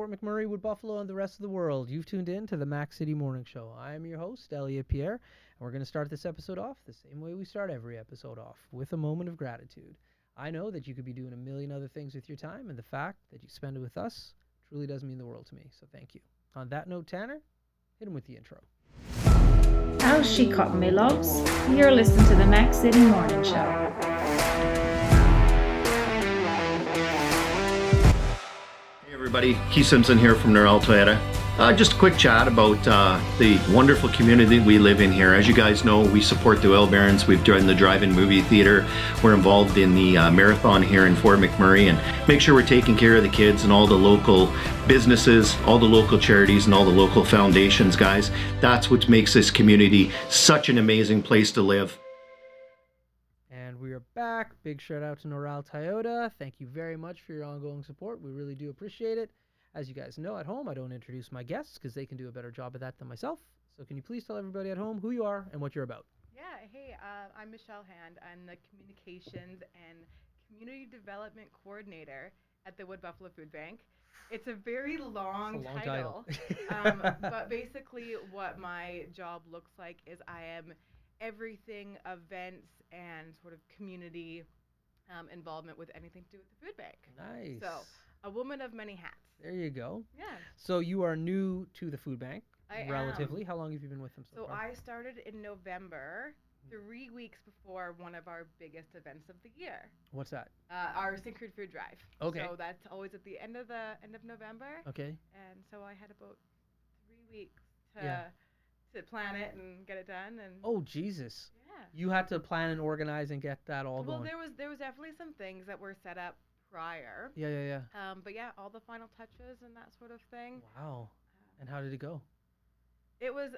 Fort McMurray, Wood Buffalo, and the rest of the world. You've tuned in to the Mac City Morning Show. I am your host, Elliot Pierre, and we're going to start this episode off the same way we start every episode off, with a moment of gratitude. I know that you could be doing a million other things with your time, and the fact that you spend it with us truly does mean the world to me, so thank you. On that note, Tanner, hit him with the intro. How's she cutting me, loves? You're listening to the Mac City Morning Show. Everybody, Keith Simpson here from Norel Toyota. Just a quick chat about the wonderful community we live in here. As you guys know, we support the Oil Barons. We've joined the drive-in movie theater. We're involved in the marathon here in Fort McMurray, and make sure we're taking care of the kids and all the local businesses, all the local charities, and all the local foundations, guys. That's what makes this community such an amazing place to live. And we are back. Big shout out to Norel Toyota. Thank you very much for your ongoing support. We really do appreciate it. As you guys know, at home, I don't introduce my guests because they can do a better job of that than myself. So can you please tell everybody at home who you are and what you're about? Yeah, hey, I'm Michelle Hand. I'm the Communications and Community Development Coordinator at the Wood Buffalo Food Bank. It's a very long title. But basically what my job looks like is I am everything events and sort of community involvement with anything to do with the food bank. Nice. So a woman of many hats. There you go. Yeah. So you are new to the food bank, I relatively. am. How long have you been with them so far? I started in November, 3 weeks before one of our biggest events of the year. What's that? Our Synchroned Food Drive. Okay. So that's always at the end of November. Okay. And so I had about 3 weeks to plan it and get it done. And Oh, Jesus. yeah. You had to plan and organize and get that all Well, going. there was definitely some things that were set up prior. Yeah. But yeah, all the final touches and that sort of thing. Wow. And how did it go? It was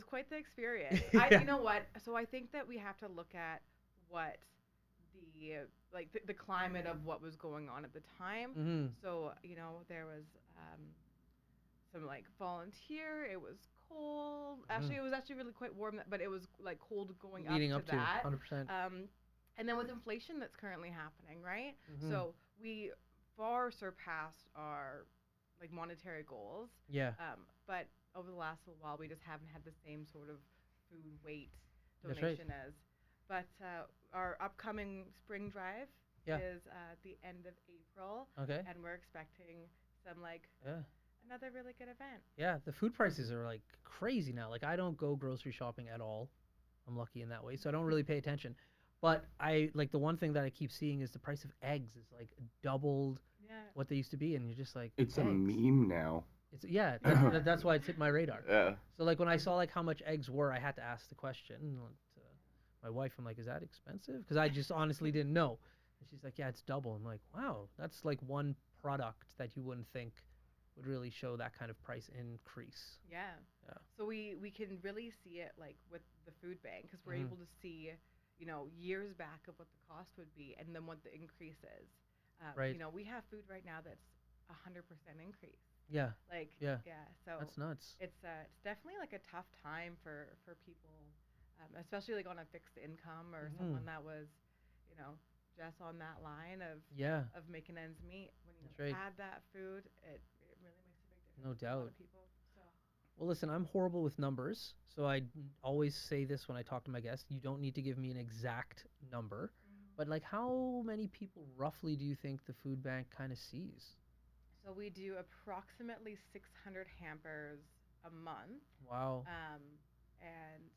quite the experience. Yeah. You know what? So I think that we have to look at what the climate of what was going on at the time. Mm-hmm. So there was some volunteer. It was cold. Actually, it was actually really quite warm, but it was cold going Leading up up to to that. 100%. And then with inflation that's currently happening, right? Mhm. So we far surpassed our monetary goals. Yeah. But over the last little while, we just haven't had the same sort of food weight That's right. donation as. But our upcoming spring drive is the end of April, Okay. and we're expecting some Yeah. another really good event. Yeah. The food prices are crazy now. I don't go grocery shopping at all. I'm lucky in that way, so I don't really pay attention. But I the one thing that I keep seeing is the price of eggs is doubled Yeah. what they used to be, and you're just like, It's a eggs? meme now. It's that's why it's hit my radar. Yeah. So when I saw how much eggs were, I had to ask the question to my wife. I'm like, is that expensive? Because I just honestly didn't know. And she's like, yeah, it's double. I'm like, wow, that's one product that you wouldn't think would really show that kind of price increase. Yeah. Yeah. So we can really see it with the food bank because we're Mhm. able to see, years back of what the cost would be and then what the increase is. Right. We have food right now that's 100% increase. Yeah, Yeah. Yeah. So that's nuts. it's definitely a tough time for people, especially on a fixed income or someone that was, just on that line of Yeah, making ends meet. When you That's right. add that food, it really makes a big difference. No for a lot doubt. of people. So. Well, listen, I'm horrible with numbers, so I always say this when I talk to my guests. You don't need to give me an exact number, but how many people roughly do you think the food bank kind of sees? So we do approximately 600 hampers a month, Wow. and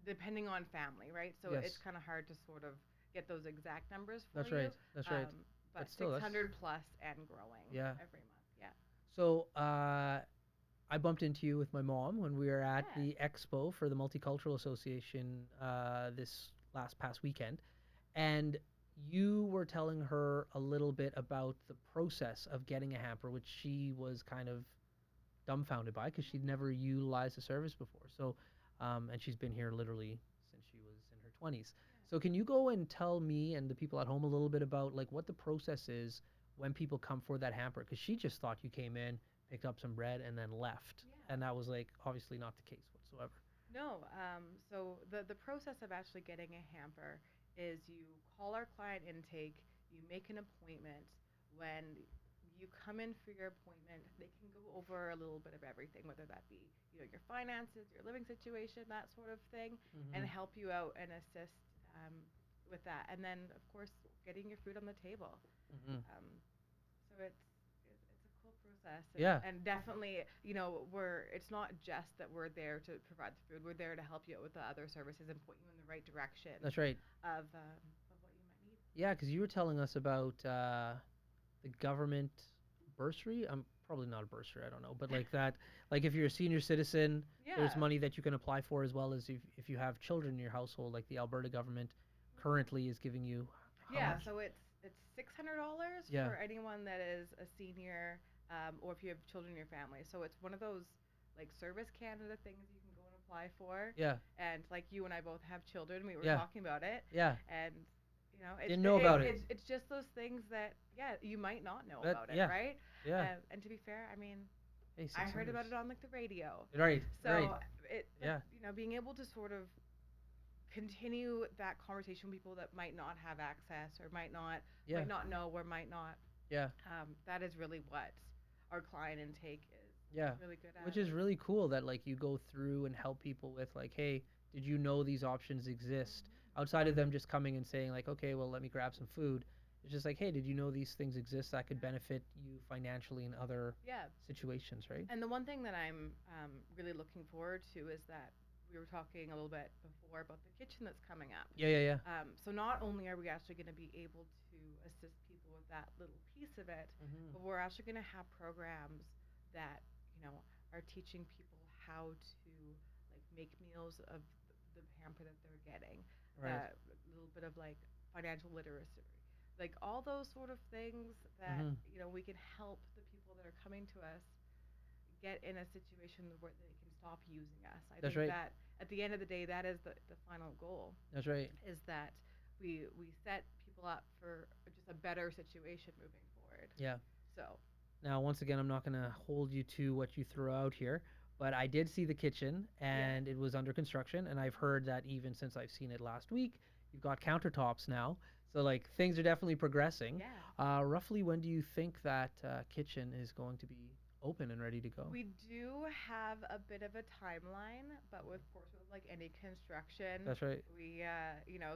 depending on family, right? So Yes. it's kind of hard to sort of get those exact numbers for That's you. right. That's right. But But still, that's- 600 plus and growing Yeah. every month. Yeah. So I bumped into you with my mom when we were at Yeah. the expo for the Multicultural Association this past weekend, and you were telling her a little bit about the process of getting a hamper, which she was kind of dumbfounded by because she'd never utilized the service before. So, and she's been here literally since she was in her 20s. So can you go and tell me and the people at home a little bit about what the process is when people come for that hamper? Because she just thought you came in, picked up some bread, and then left. Yeah. And that was obviously not the case whatsoever. No. So the process of actually getting a hamper is you call our client intake, you make an appointment. When you come in for your appointment, they can go over a little bit of everything, whether that be, your finances, your living situation, that sort of thing, and help you out and assist with that. And then, of course, getting your food on the table. So it's a cool process. And definitely, it's not just that we're there to provide the food. We're there to help you out with the other services and point you in the right direction. That's right. Of what you might need. Yeah, because you were telling us about the government bursary. I'm probably not a bursary, I don't know, but like that, like if you're a senior citizen, there's money that you can apply for, as well as if you have children in your household, like the Alberta government currently is giving you. How much? So it's $600 for anyone that is a senior, or if you have children in your family. So it's one of those like Service Canada things you can go and apply for. Yeah. And like you and I both have children, we were talking about it. Yeah. And didn't know about it. It's just those things that you might not know about it, right? Yeah. And to be fair, I mean, hey, I heard about it on like the radio. Right. So right. being able to sort of continue that conversation with people that might not have access or might not know or might not. Yeah. That is really what our client intake is. Really good at. Which is really cool that like you go through and help people with like, hey, did you know these options exist? Outside of them just coming and saying like, okay, well, let me grab some food. It's just like, hey, did you know these things exist that could benefit you financially in other situations, right? And the one thing that I'm really looking forward to is that we were talking a little bit before about the kitchen that's coming up. Yeah. So not only are we actually going to be able to assist people with that little piece of it, but we're actually going to have programs that, are teaching people how to like make meals of the pamper that they're getting. Right. A little bit of like financial literacy, like all those sort of things that we can help the people that are coming to us get in a situation where they can stop using us. I think that at the end of the day, that is the final goal. That's right. Is that we set people up for just a better situation moving forward. Yeah. So now, once again, I'm not going to hold you to what you threw out here, but I did see the kitchen, and it was under construction, and I've heard that even since I've seen it last week, you've got countertops now. So, like, things are definitely progressing. Yeah. Roughly when do you think that kitchen is going to be open and ready to go? We do have a bit of a timeline, but of course, with like any construction, that's right. We,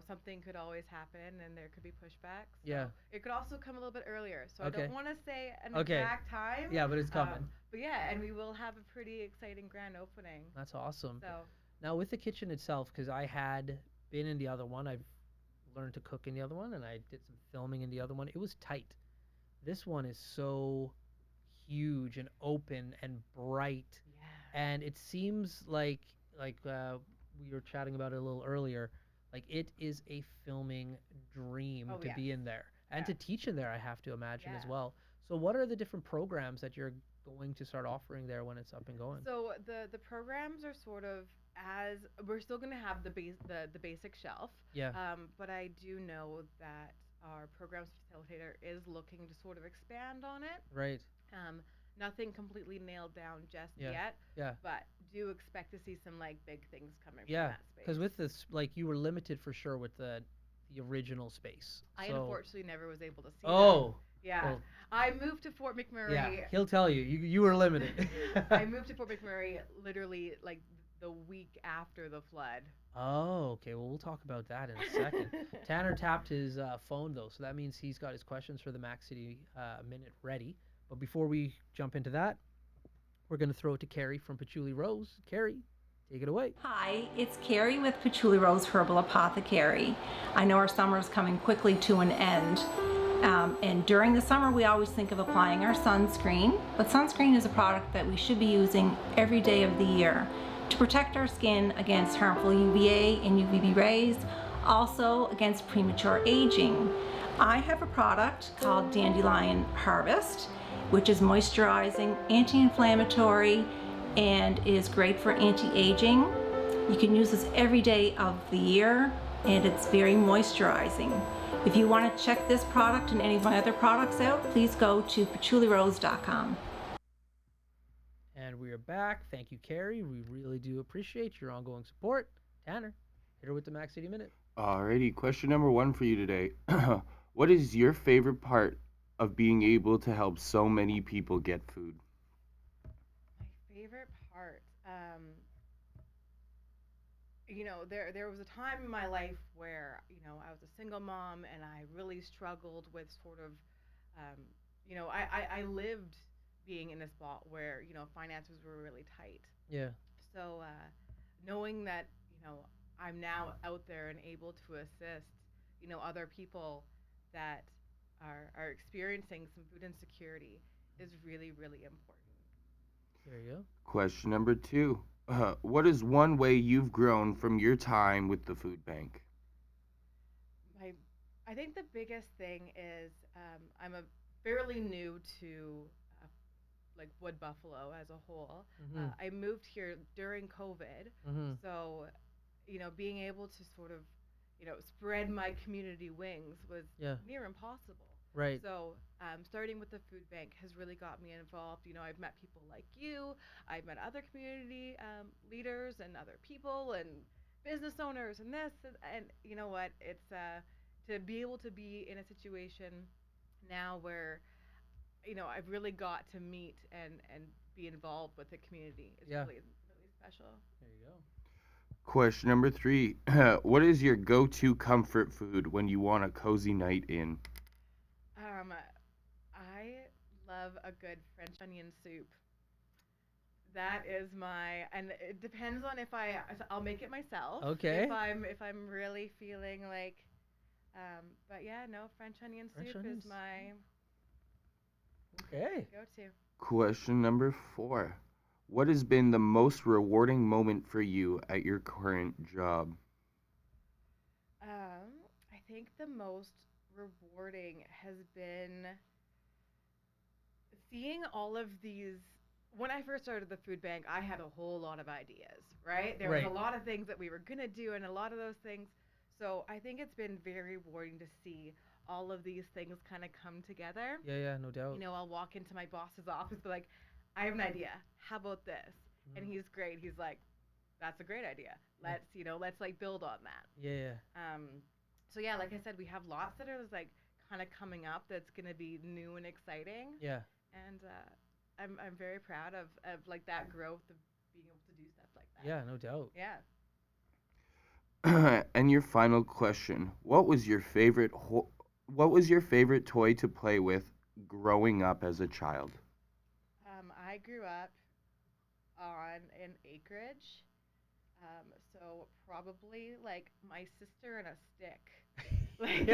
something could always happen, and there could be pushbacks. So yeah. It could also come a little bit earlier. So okay. I don't want to say an exact time. Yeah, but it's coming. But yeah, and we will have a pretty exciting grand opening. That's awesome. So now with the kitchen itself, because I had been in the other one, I've learned to cook in the other one, and I did some filming in the other one. It was tight. This one is so huge and open and bright, and it seems like we were chatting about it a little earlier, like it is a filming dream to be in there and to teach in there, I have to imagine as well. So what are the different programs that you're going to start offering there when it's up and going? So the programs are sort of, as we're still going to have the basic shelf, but I do know that our programs facilitator is looking to sort of expand on it. Right. Nothing completely nailed down just yet. Yeah. But do expect to see some like big things coming from that space. Because with this, like you were limited for sure with the original space. I unfortunately never was able to see. Oh. That. Yeah. Well, I moved to Fort McMurray. Yeah. He'll tell you. You were limited. I moved to Fort McMurray literally like the week after the flood. Oh, okay. Well, we'll talk about that in a second. Tanner tapped his phone though, so that means he's got his questions for the Mac City Minute ready. But before we jump into that, we're going to throw it to Carrie from Patchouli Rose. Carrie, take it away. Hi, it's Carrie with Patchouli Rose Herbal Apothecary. I know our summer is coming quickly to an end. And during the summer, we always think of applying our sunscreen. But sunscreen is a product that we should be using every day of the year to protect our skin against harmful UVA and UVB rays, also against premature aging. I have a product called Dandelion Harvest, which is moisturizing, anti-inflammatory, and is great for anti-aging. You can use this every day of the year, and it's very moisturizing. If you want to check this product and any of my other products out, please go to patchoulirose.com. And we are back. Thank you, Carrie. We really do appreciate your ongoing support. Tanner, hit her with the Mac City Minute. Alrighty, question number 1 for you today. What is your favorite part of being able to help so many people get food? My favorite part. There was a time in my life where I was a single mom and I really struggled with sort of, um, I lived being in a spot where finances were really tight. Yeah. So knowing that I'm now out there and able to assist other people that are experiencing some food insecurity is really really important. There you go. Question number 2. What is one way you've grown from your time with the food bank? My I think the biggest thing is I'm a fairly new to uh, like Wood Buffalo as a whole. Mhm. I moved here during COVID, Mhm. so being able to sort of spread my community wings was Yeah. near impossible. Right. So starting with the food bank has really got me involved. I've met people like you. I've met other community leaders and other people and business owners and this and you know what? It's to be able to be in a situation now where I've really got to meet and be involved with the community. It's Yeah. really really special. There you go. Question number 3. What is your go-to comfort food when you want a cozy night in? Um, I love a good French onion soup. That is my, and it depends on if I'll make it myself. Okay. If I'm really feeling like, but yeah, no, French onion French soup onions. is my Okay. go-to. Question number 4. What has been the most rewarding moment for you at your current job? I think the most rewarding has been seeing all of these. When I first started the food bank, I had a whole lot of ideas, right? There was Right. a lot of things that we were going to do and a lot of those things. So I think it's been very rewarding to see all of these things kind of come together. Yeah. Yeah. No doubt. I'll walk into my boss's office, be like, I have an idea. How about this? And he's great. He's like, that's a great idea. Let's like build on that. Yeah. So yeah, like I said, we have lots that are like kind of coming up that's going to be new and exciting. Yeah. And I'm very proud of like that growth of being able to do stuff like that. Yeah. No doubt. Yeah. And your final question: What was your favorite toy to play with growing up as a child? I grew up on an acreage, so probably like my sister and a stick. Like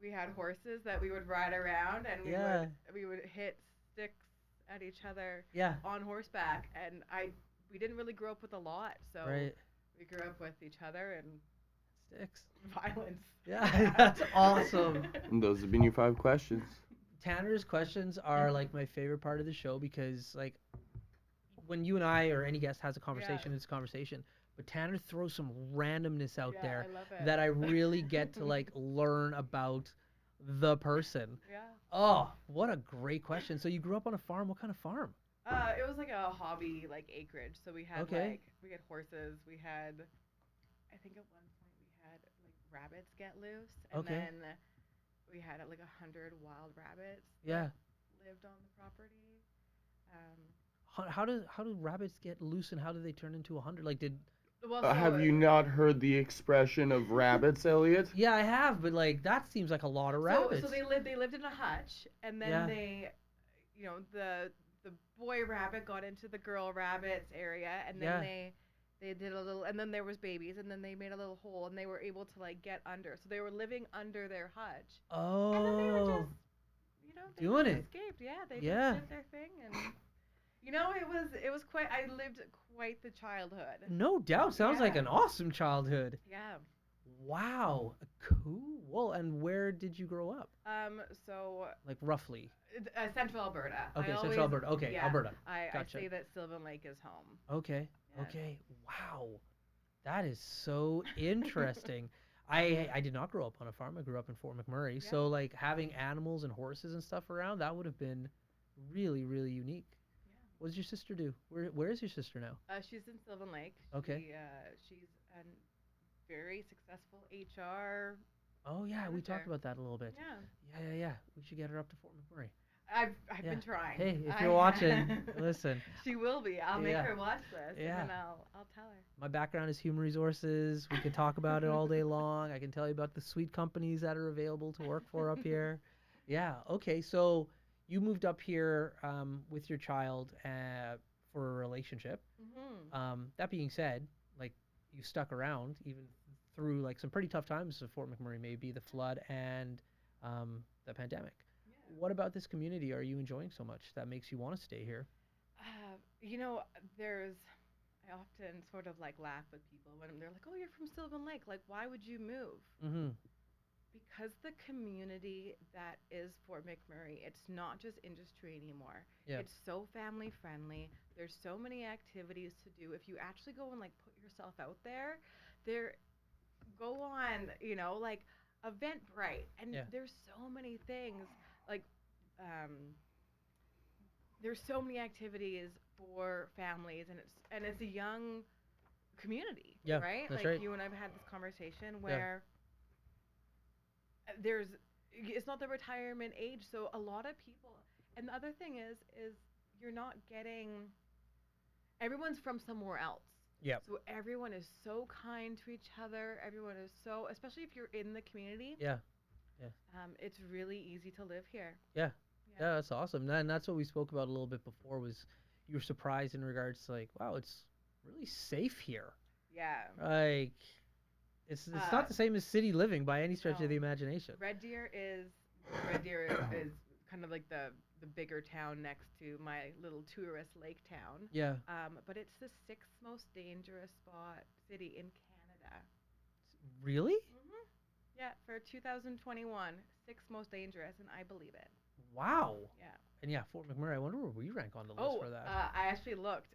we had horses that we would ride around and Yeah. we would hit sticks at each other Yeah. on horseback, and we didn't really grow up with a lot, so Right. we grew up with each other and Sticks. violence. Yeah. That's awesome. And those have been your 5 questions. Tanner's questions are like my favorite part of the show because like when you and I or any guest has a conversation, it's a conversation. But Tanner throws some randomness out Yeah, there I love it. that I really get to like learn about the person. Yeah. Oh, what a great question. So you grew up on a farm. What kind of farm? It was like a hobby, like acreage. So we had Okay. we had horses. We had, I think at one point we had like rabbits get loose, and Okay. then we had like 100 wild rabbits Yeah. that lived on the property. How do rabbits get loose and how do they turn into 100? Like did Well, Have you not heard the expression of rabbits, Elliot? Yeah, I have, but like that seems like a lot of rabbits. So they lived in a hutch, and then Yeah. the boy rabbit got into the girl rabbit's area, and then Yeah. they did a little, and then there was babies, and then they made a little hole, and they were able to like get under. So they were living under their hutch, and then they were Oh. just they Doing just it. escaped. Yeah, they Yeah. just did their thing, and it was quite. I lived quite the childhood. No doubt. Sounds like Yeah. an awesome childhood. Yeah. Wow. Cool. And where did you grow up? So Like roughly. Central Alberta. Okay, I Central always- Alberta. Okay, yeah, Alberta. I Gotcha. say that Sylvan Lake is home. Okay. Yeah. Okay. Wow. That is so interesting. I did not grow up on a farm. I grew up in Fort McMurray. Yeah. So like having animals and horses and stuff around, that would have been really, really unique. Yeah. What does your sister do? Where is your sister now? She's in Sylvan Lake. Okay. She's a very successful HR Oh yeah, we Live talked there. about that a little bit. Yeah. Yeah. We should get her up to Fort McMurray. I've Yeah. been trying. Hey, if I you're watching, listen. She will be. I'll make Yeah. her watch this, Yeah. and then I'll tell her. My background is human resources. We can talk about it all day long. I can tell you about the sweet companies that are available to work for up here. Yeah. Okay. So you moved up here with your child for a relationship. That being said, like you stuck around even through like some pretty tough times of Fort McMurray, maybe the flood and the pandemic. Yeah. What about this community are you enjoying so much that makes you want to stay here? You know, I often sort of like laugh with people when they're like, "Oh, you're from Sylvan Lake. Like, why would you move?" Mm-hmm. Because the community that is Fort McMurray, it's not just industry anymore. Yeah. It's so family friendly. There's so many activities to do. If you actually go and like put yourself out there go on, like Eventbrite, and Yeah. there's so many things like um there's so many activities for families, and it's a young community, Yeah, right? that's Like right. you and I've had this conversation where there's it's not the retirement age, so a lot of people. And the other thing is you're not getting everyone's from somewhere else. Yeah. So everyone is so kind to each other. Everyone is so, especially if you're in the community. Yeah. Yeah. It's really easy to live here. Yeah. Yeah. Yeah, that's awesome. And that's what we spoke about a little bit before was you were surprised in regards to like, wow, it's really safe here. Yeah. Like it's Uh, not the same as city living by any stretch no. of the imagination. Red Deer is kind of like the bigger town next to my little tourist lake town. Yeah. But it's the sixth most dangerous city in Canada. Really? Yeah, for 2021, sixth most dangerous, and I believe it. Wow. Yeah. And yeah, Fort McMurray, I wonder where we rank on the list Oh, for that. I actually looked.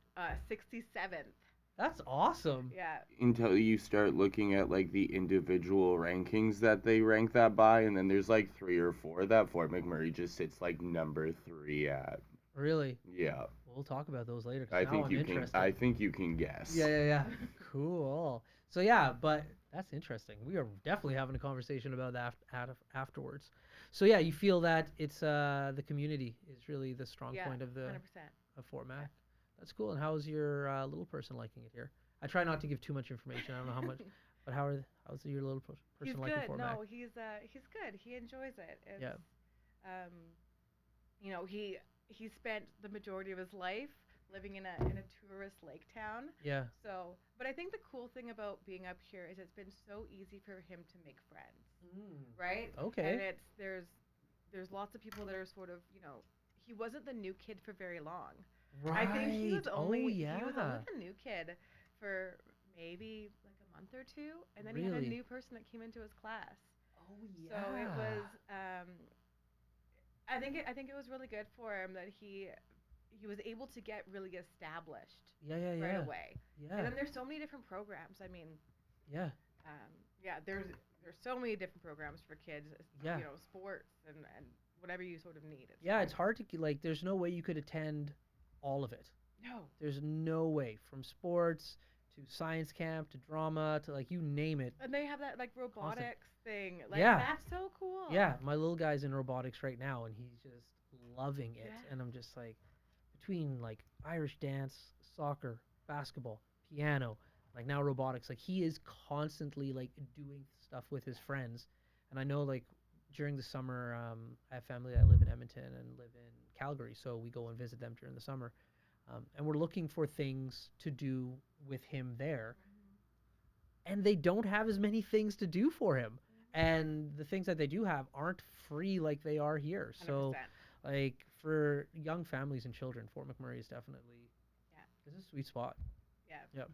67th. That's awesome. Yeah. Until you start looking at like the individual rankings that they rank that by, and then there's like 3 or 4 that Fort McMurray just sits like number 3 at. Really? Yeah, We'll talk about those later. 'Cause I now think I'm you interested. can. I think you can guess. Yeah. Cool. So yeah, but that's interesting. We are definitely having a conversation about that afterwards. So yeah, you feel that it's the community is really the strong Yeah. point of 100%. Fort Mac. That's cool. And how's your little person liking it here? I try not to give too much information. I don't know how much, but how's your little person He's liking good. Fort Mac? No, he's good. He enjoys it. It's, Yeah. Um, he spent the majority of his life living in a tourist lake town. Yeah. So, but I think the cool thing about being up here is it's been so easy for him to make friends, right? Okay. And there's lots of people that are sort of, he wasn't the new kid for very long. Right. I think he was only Oh yeah. he was only the new kid for maybe like a month or two, and then he had Really? a new person that came into his class. Oh So it was I think it was really good for him that he was able to get really established Yeah. right away. Yeah. And then there's so many different programs. I mean, Yeah. there's so many different programs for kids. Yeah. Sports and whatever you sort of need. Yeah, it's hard to like. There's no way you could attend all of it. No. There's no way from sports to science camp to drama to like you name it. And they have that like robotics thing. Like Yeah. that's so cool. Yeah, my little guy's in robotics right now, and he's just loving it. Yeah. And I'm just like, between like Irish dance, soccer, basketball, piano, like now robotics, like he is constantly like doing stuff with his friends. And I know like during the summer, I have family that live in Edmonton and live in Calgary, so we go and visit them during the summer. And we're looking for things to do with him there. And they don't have as many things to do for him. And the things that they do have aren't free like they are here. 100%. So, like for young families and children, Fort McMurray is definitely this is a sweet spot. Yeah.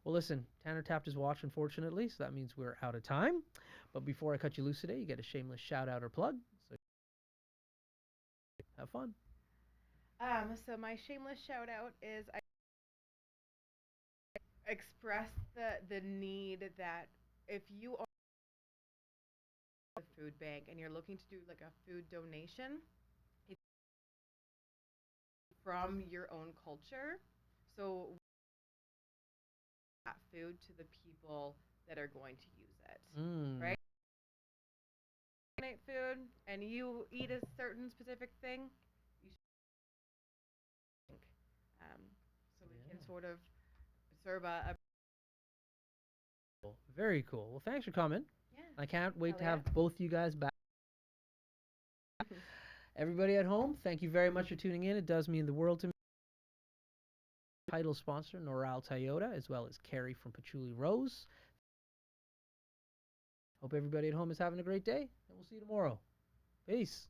Well, listen, Tanner tapped his watch, unfortunately, so that means we're out of time. But before I cut you loose today, you get a shameless shout out or plug. So have fun. So my shameless shout out is I express the need that if you are a food bank and you're looking to do like a food donation, it's from your own culture. So that food to the people that are going to use it. Mm. Right? night food and you eat a certain specific thing, you should so we can sort of serve a Very cool. Well, thanks for coming. yeah. I can't wait to Hell have both you guys back. Everybody at home, thank you very much for tuning in. It does mean the world to me. Title sponsor, Noral Toyota, as well as Carrie from Patchouli Rose. Hope everybody at home is having a great day, and we'll see you tomorrow. Peace.